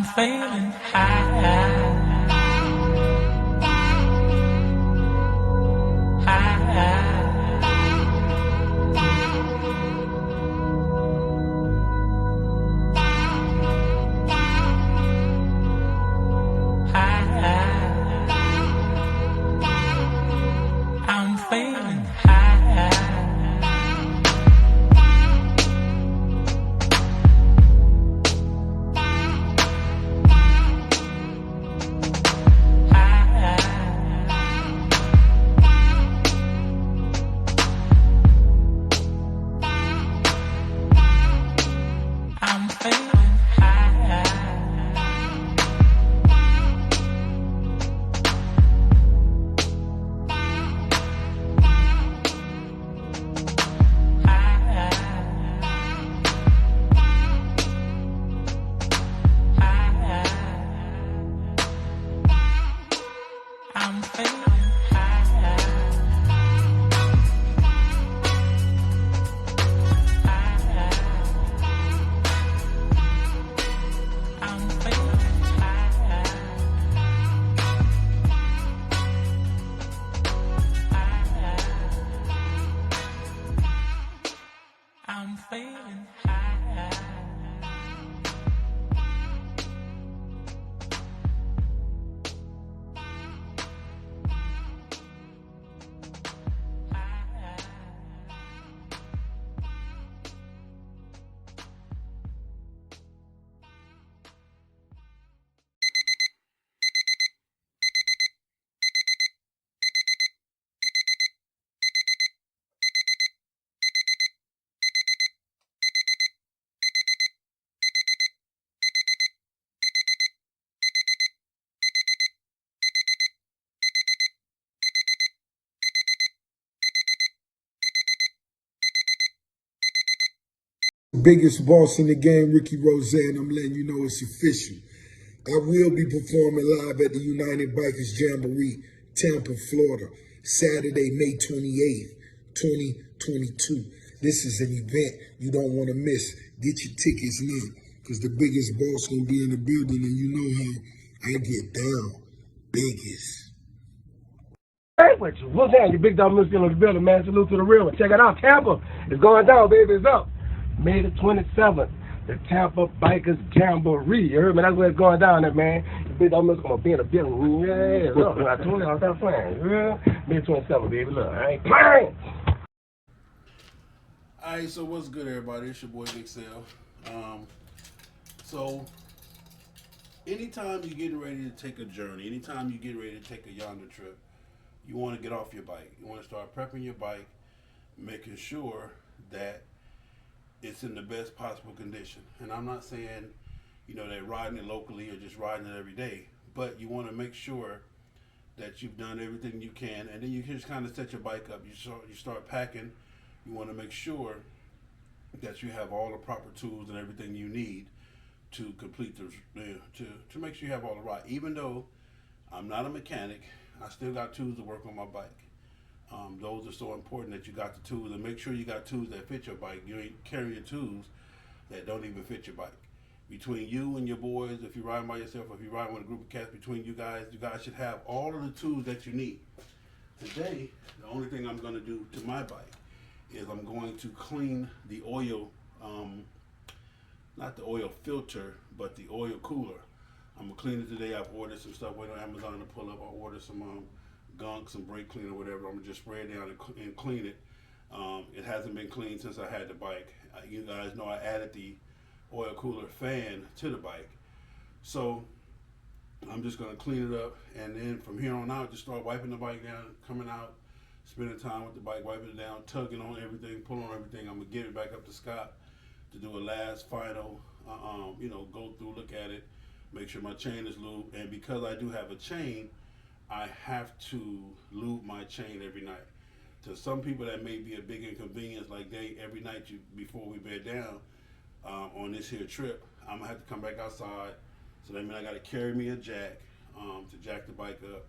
I'm feeling high. I'm feeling high. I'm feeling high. I'm feeling high. I'm feeling high. I'm feeling high. Biggest boss in the game, Ricky Rose, and I'm letting you know it's official. I will be performing live at the United Bikers Jamboree, Tampa, Florida, Saturday, May 28th, 2022. This is an event you don't want to miss. Get your tickets now, because the biggest boss gonna be in the building, and you know how I get down. Biggest. Hey, with you. What's happening? Your big dog Mr. in the building, man. Salute to the real one. Check it out. Tampa is going down, baby. It's up. May the 27th. The Tampa Bikers Jamboree. You heard me? That's where it's going down there, man. Your big dog Mr. gonna be in the building. Yeah, look. I told you I was not playing. Yeah. May 27th, baby. Look, I ain't playing. Alright, so what's good, everybody? It's your boy Big Sal. So anytime you're getting ready to take a journey, anytime you're getting ready to take a yonder trip, you want to get off your bike. You want to start prepping your bike, making sure that it's in the best possible condition. And I'm not saying, that riding it locally or just riding it every day, but you want to make sure that you've done everything you can, and then you can just kind of set your bike up. You start packing. You want to make sure that you have all the proper tools and everything you need to complete to make sure you have all the right. Even though I'm not a mechanic, I still got tools to work on my bike. Those are so important that you got the tools, and make sure you got tools that fit your bike. You ain't carrying tools that don't even fit your bike. Between you and your boys, if you're riding by yourself, or if you're riding with a group of cats, between you guys should have all of the tools that you need. Today, the only thing I'm going to do to my bike is I'm going to clean the oil, not the oil filter, but the oil cooler. I'm going to clean it today. I've ordered some stuff, went on Amazon to pull up. I ordered some gunk, some brake cleaner, whatever. I'm going to just spray it down and clean it. It hasn't been cleaned since I had the bike. You guys know I added the oil cooler fan to the bike. So I'm just going to clean it up, and then from here on out, just start wiping the bike down, coming out, spending time with the bike, wiping it down, tugging on everything, pulling on everything. I'm going to get it back up to Scott to do a last final, go through, look at it, make sure my chain is lubed. And because I do have a chain, I have to lube my chain every night. To some people, that may be a big inconvenience, like every night before we bed down on this here trip, I'm going to have to come back outside. So that means I got to carry me a jack to jack the bike up,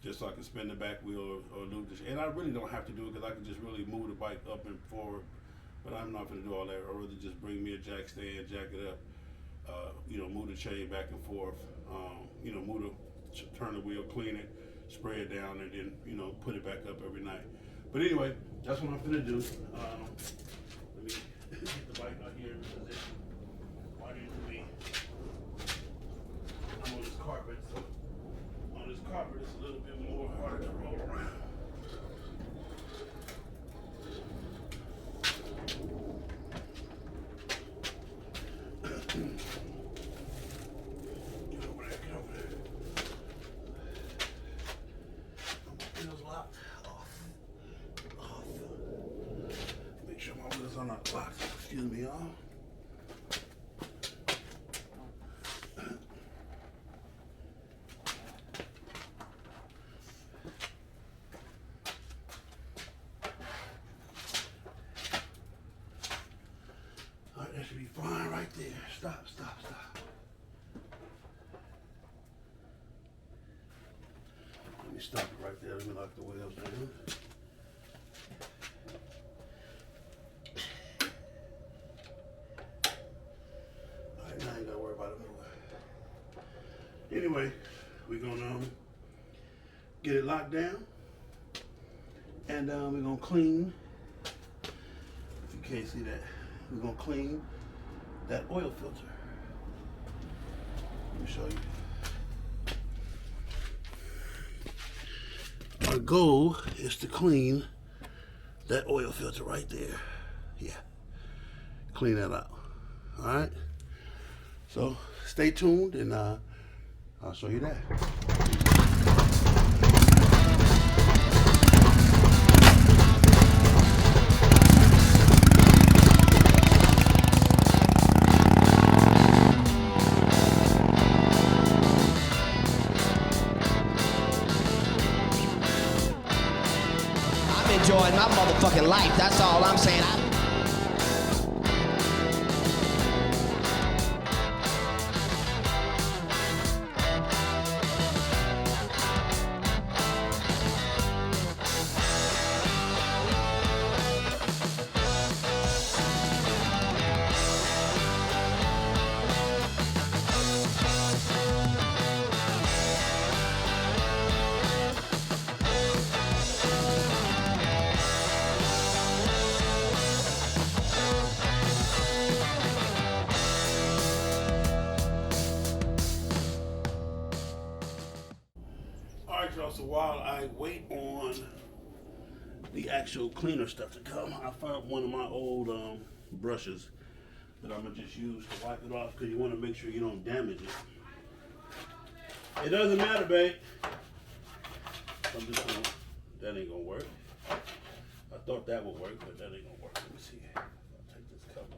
just so I can spin the back wheel or lube the chain. And I really don't have to do it, because I can just really move the bike up and forward. But I'm not going to do all that. I'd rather just bring me a jack stand, jack it up. move the chain back and forth. Turn the wheel, clean it, spray it down, and then put it back up every night. But anyway, that's what I'm gonna do. Let me get the bike out here in position. Why didn't we? I'm on this carpet, so on this carpet it's a little bit more harder to roll around. Make sure my wheels are not locked. Excuse me, y'all. All right, that should be fine right there. Stop. Let me stop it right there. Let me lock the wheels down. Alright, now I ain't gotta worry about it no way. Anyway, we're gonna get it locked down, and we're gonna clean. If you can't see that, we're gonna clean that oil filter. Let me show you. Our goal is to clean that oil filter right there. Yeah, clean that out. All right. So stay tuned, and I'll show you that. Enjoying my motherfucking life, that's all I'm saying. So while I wait on the actual cleaner stuff to come, I found one of my old brushes that I'm gonna just use to wipe it off, because you want to make sure you don't damage it. It doesn't matter, babe. I'm just gonna, that ain't gonna work. I thought that would work, but that ain't gonna work. Let me see. I'll take this cover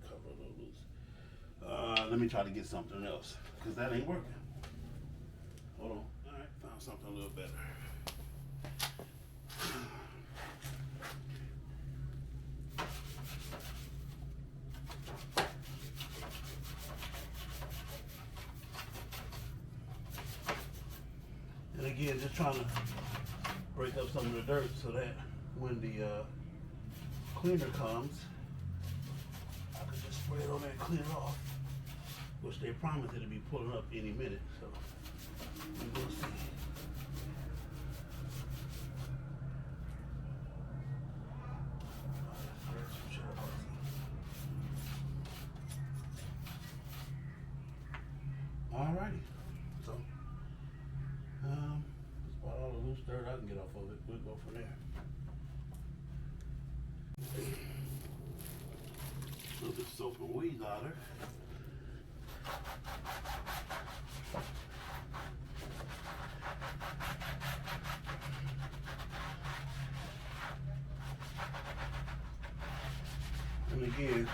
a little loose. Let me try to get something else, because that ain't working. Hold on. Alright, found something a little better. And again, just trying to break up some of the dirt so that when the cleaner comes, I can just spray it on there and clean it off. Which they promised it'll be pulling up any minute, so we'll see. Alrighty, so that's about all the loose dirt I can get off of it. We'll go from there. A little bit of soap and weed lather. And again,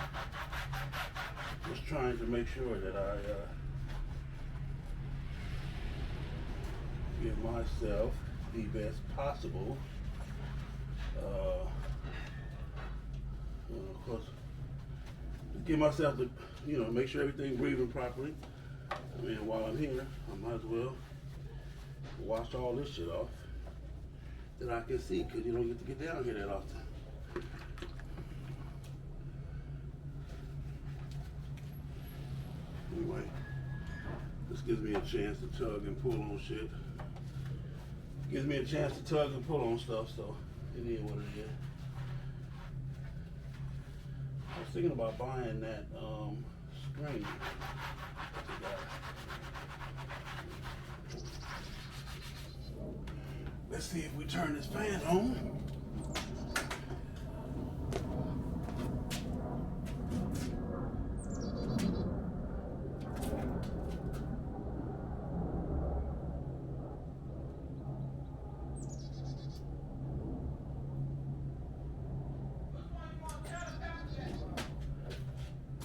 just trying to make sure that I give myself the best possible, of course, give myself the, make sure everything's breathing properly. I mean, while I'm here, I might as well wash all this shit off that I can see, because you don't get to get down here that often. Anyway, this gives me a chance to tug and pull on shit. Gives me a chance to tug and pull on stuff, so it is what it is. I was thinking about buying that screen. Let's see if we turn this fan on.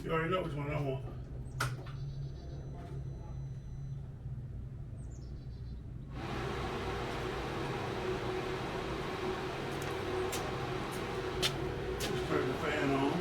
You already know which one I want. Just turn the fan on.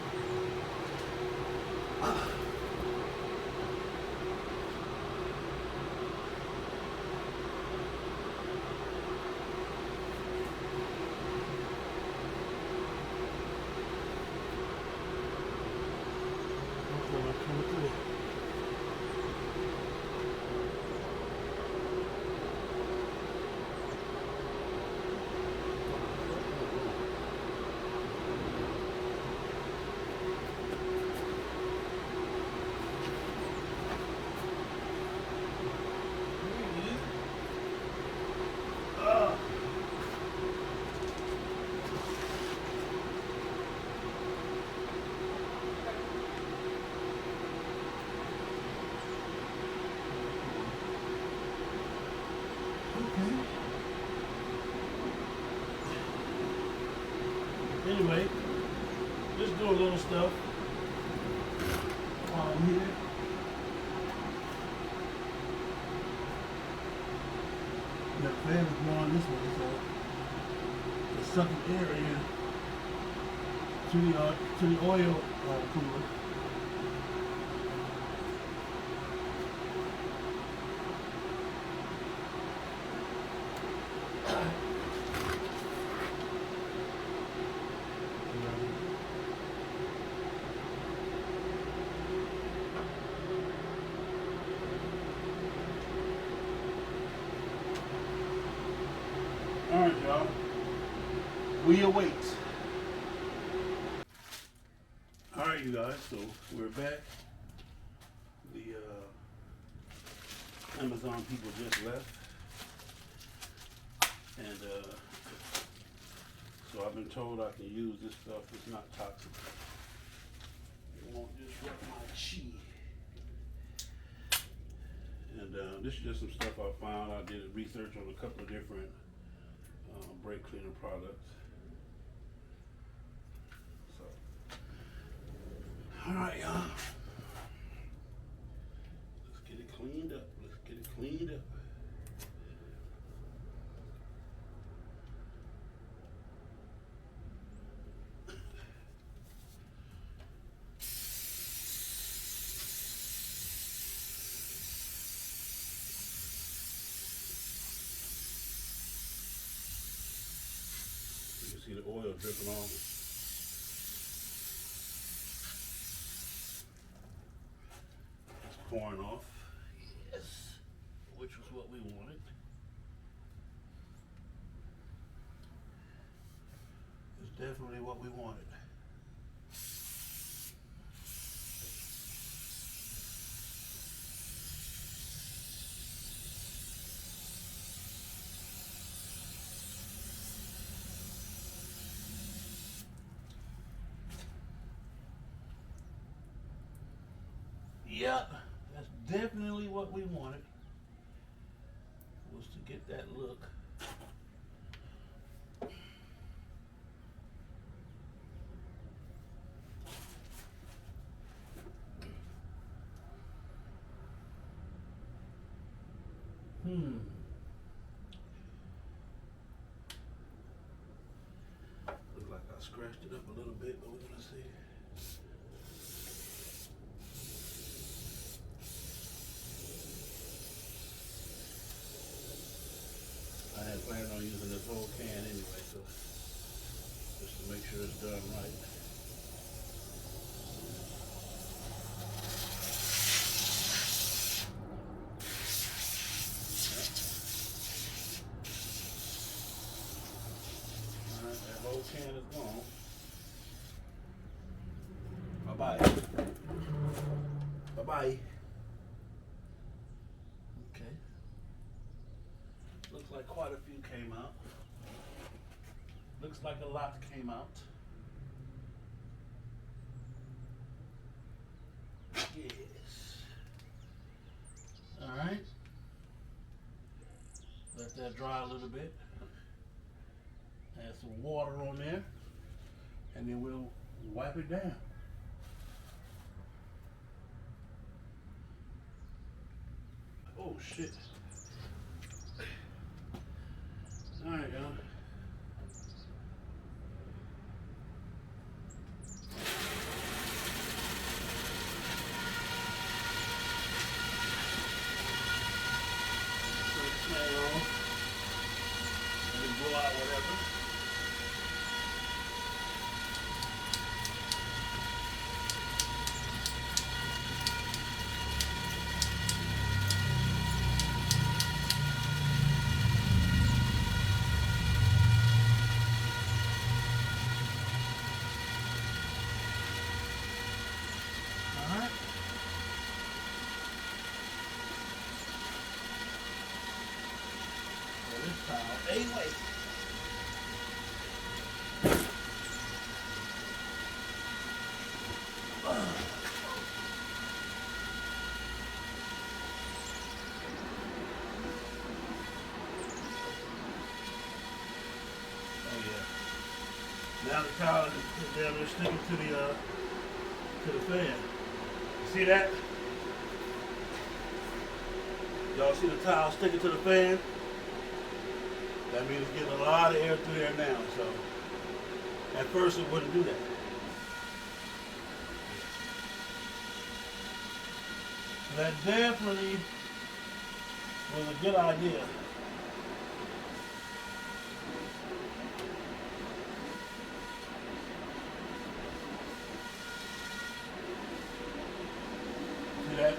Anyway, just do a little stuff while I'm here. The fan is blowing this way, so it's sucking air in to the oil cooler. Alright, y'all. We await. Alright, you guys, so we're back. The Amazon people just left. And so I've been told I can use this stuff. It's not toxic. It won't disrupt my chi. And this is just some stuff I found. I did research on a couple of different brake cleaner products. So, all right, y'all. Let's get it cleaned up. Let's get it cleaned up. You can see the oil dripping off. It's pouring off. Yes, which was what we wanted. It's definitely what we wanted. Yep, that's definitely what we wanted, was to get that look. Looks like I scratched it up a little bit, but we're gonna see. I had planned on using this whole can anyway, so just to make sure it's done right. can is gone. Bye-bye. Bye-bye. Okay. Looks like quite a few came out. Looks like a lot came out. Yes. Alright. Let that dry a little bit. Add some water on there. And then we'll wipe it down. Oh shit. Alright, y'all. Blow out whatever. Alright. So this towel, anyway. Now the towel is down there sticking to the fan. See that? Y'all see the towel sticking to the fan? That means it's getting a lot of air through there now. So at first it wouldn't do that. So that definitely was a good idea. That.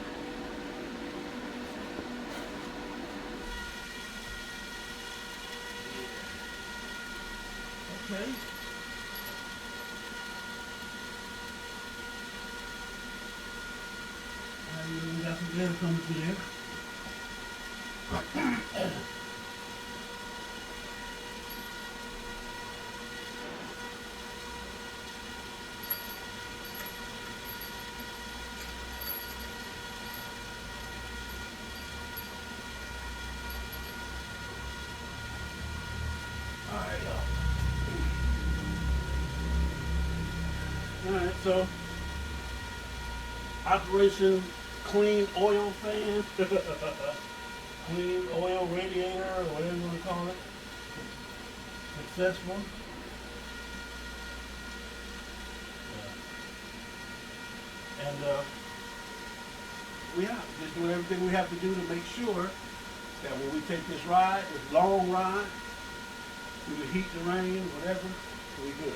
Okay. We got some air coming through there. Alright, so Operation Clean Oil Fan, Clean Oil Radiator, or whatever you want to call it, successful. And we are just doing everything we have to do to make sure that when we take this ride, this long ride, through the heat, the rain, whatever, we good.